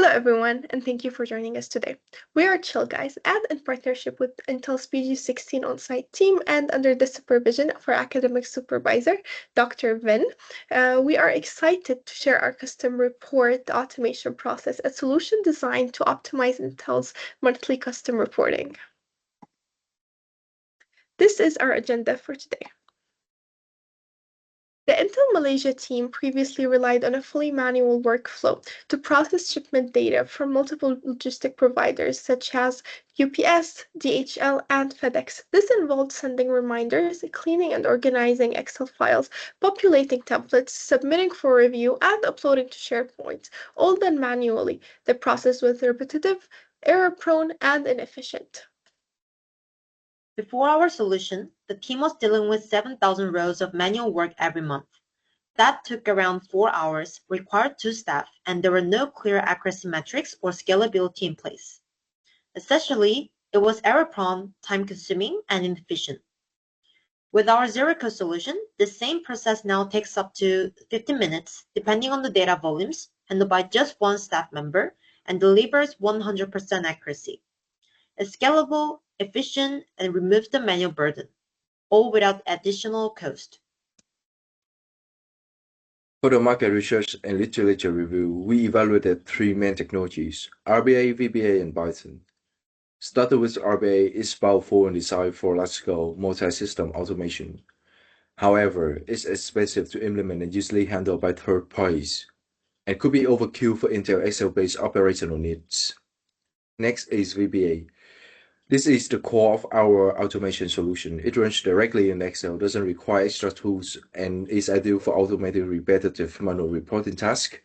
Hello everyone, and thank you for joining us today. We are Chill Guys, and in partnership with Intel's PG16 on-site team and under the supervision of our academic supervisor, Dr. Vin, we are excited to share our custom report automation process, a solution designed to optimize Intel's monthly custom reporting. This is our agenda for today. The Intel Malaysia team previously relied on a fully manual workflow to process shipment data from multiple logistic providers such as UPS, DHL, and FedEx. This involved sending reminders, cleaning and organizing Excel files, populating templates, submitting for review, and uploading to SharePoint, all done manually. The process was repetitive, error-prone, and inefficient. Before our solution, the team was dealing with 7,000 rows of manual work every month. That took around 4 hours, required 2 staff, and there were no clear accuracy metrics or scalability in place. Essentially, it was error-prone, time-consuming, and inefficient. With our zero-code solution, the same process now takes up to 15 minutes, depending on the data volumes, handled by just one staff member, and delivers 100% accuracy. It's scalable, efficient, and removes the manual burden, all without additional cost. For the market research and literature review, we evaluated 3 main technologies, RBA, VBA, and Python. Starting with RBA is powerful and designed for large-scale multi-system automation. However, it's expensive to implement and usually handled by third parties, and could be overkill for Intel Excel-based operational needs. Next is VBA. This is the core of our automation solution. It runs directly in Excel, doesn't require extra tools, and is ideal for automating repetitive manual reporting tasks.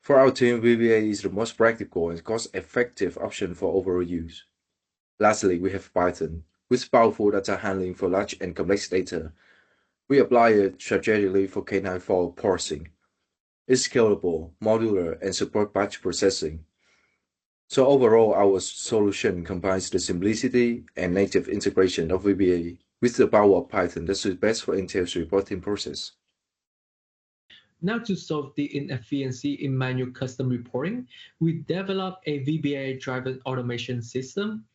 For our team, VBA is the most practical and cost-effective option for overall use. Lastly, we have Python, with powerful data handling for large and complex data. We apply it strategically for K9 file parsing. It's scalable, modular, and supports batch processing. So overall, our solution combines the simplicity and native integration of VBA with the power of Python that is best for Intel's reporting process. Now to solve the inefficiency in manual custom reporting, we developed a VBA-driven automation system.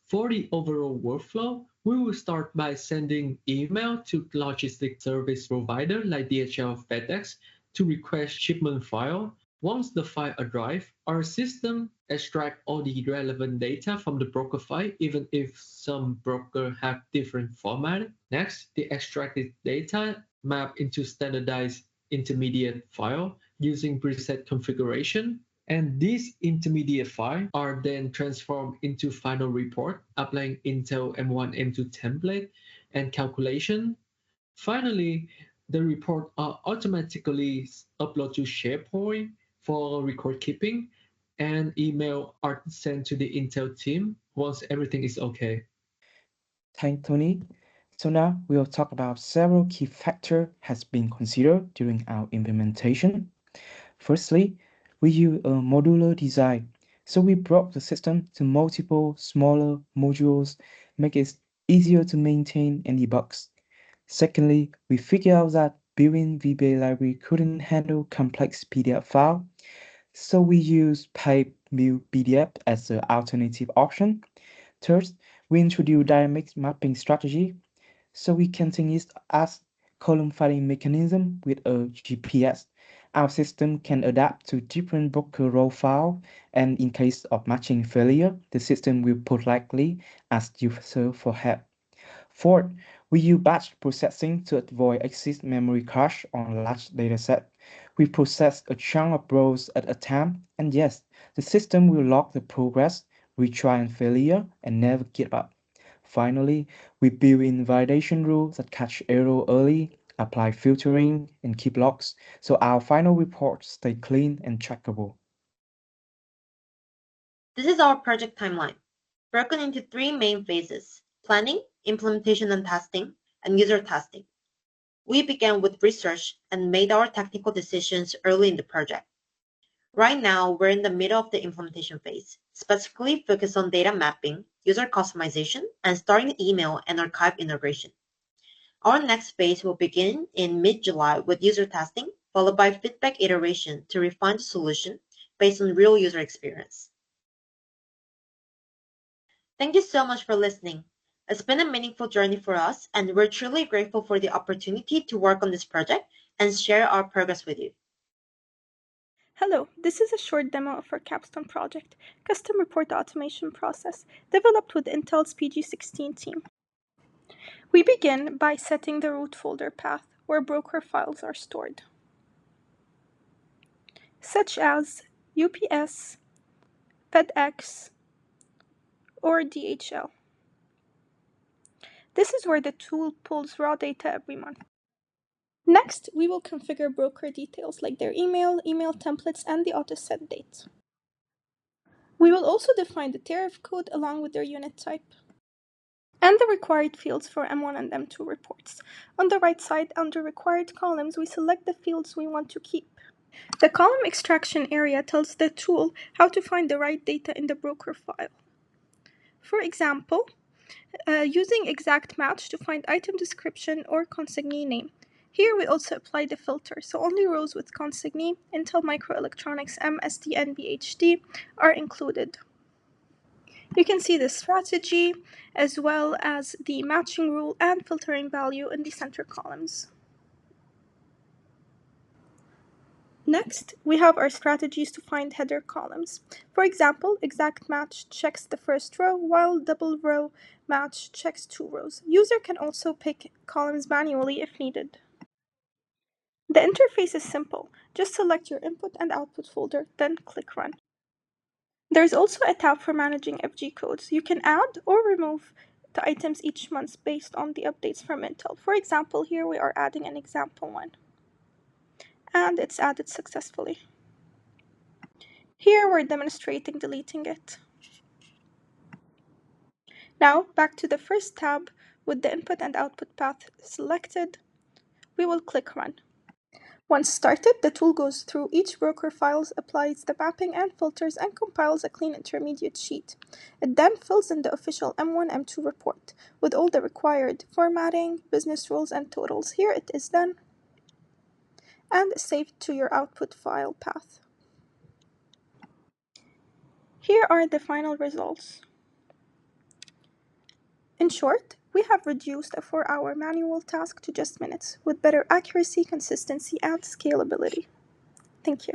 For the overall workflow, we will start by sending email to logistic service provider like DHL, FedEx to request shipment file. Once the file arrives, our system extracts all the relevant data from the broker file, even if some brokers have different format. Next, the extracted data map into standardized intermediate file using preset configuration. And these intermediate files are then transformed into final report, applying Intel M1, M2 template and calculation. Finally, the report are automatically uploaded to SharePoint for record keeping, and email are sent to the Intel team once everything is okay. Thanks, Tony. So now we'll talk about several key factors has been considered during our implementation. Firstly, we use a modular design. So we broke the system to multiple smaller modules, make it easier to maintain and debug. Secondly, we figured out that built-in VBA library couldn't handle complex PDF file, so we use pay-build PDF as the alternative option. Third, we introduced dynamic mapping strategy, so we continue as column filing mechanism with a GPS. Our system can adapt to different broker role file, and in case of matching failure, the system will politely ask user for help. Fourth, we use batch processing to avoid excess memory cache on a large dataset. We process a chunk of rows at a time, and yes, the system will log the progress, retry and failure, and never give up. Finally, we build in validation rules that catch error early, apply filtering, and keep logs, so our final reports stay clean and trackable. This is our project timeline, broken into 3 main phases: planning, implementation and testing, and user testing. We began with research and made our technical decisions early in the project. Right now, we're in the middle of the implementation phase, specifically focused on data mapping, user customization, and starting email and archive integration. Our next phase will begin in mid-July with user testing, followed by feedback iteration to refine the solution, based on real user experience. Thank you so much for listening. It's been a meaningful journey for us, and we're truly grateful for the opportunity to work on this project and share our progress with you. Hello, this is a short demo of our Capstone project, custom report automation process, developed with Intel's PG16 team. We begin by setting the root folder path where broker files are stored, such as UPS, FedEx, or DHL. This is where the tool pulls raw data every month. Next, we will configure broker details like their email, email templates, and the auto-send date. We will also define the tariff code along with their unit type and the required fields for M1 and M2 reports. On the right side, under required columns, we select the fields we want to keep. The column extraction area tells the tool how to find the right data in the broker file. For example, using exact match to find item description or consignee name. Here we also apply the filter, so only rows with consignee, Intel Microelectronics MSD and BHD are included. You can see the strategy as well as the matching rule and filtering value in the center columns. Next, we have our strategies to find header columns. For example, exact match checks the first row, while double row match checks 2 rows. User can also pick columns manually if needed. The interface is simple. Just select your input and output folder, then click Run. There's also a tab for managing FG codes. You can add or remove the items each month based on the updates from Intel. For example, here we are adding an example one, and it's added successfully. Here we're demonstrating deleting it. Now back to the first tab with the input and output path selected, we will click Run. Once started, the tool goes through each broker files, applies the mapping and filters, and compiles a clean intermediate sheet. It then fills in the official M1, M2 report with all the required formatting, business rules, and totals. Here it is done and saved to your output file path. Here are the final results. In short, we have reduced a 4-hour manual task to just minutes with better accuracy, consistency, and scalability. Thank you.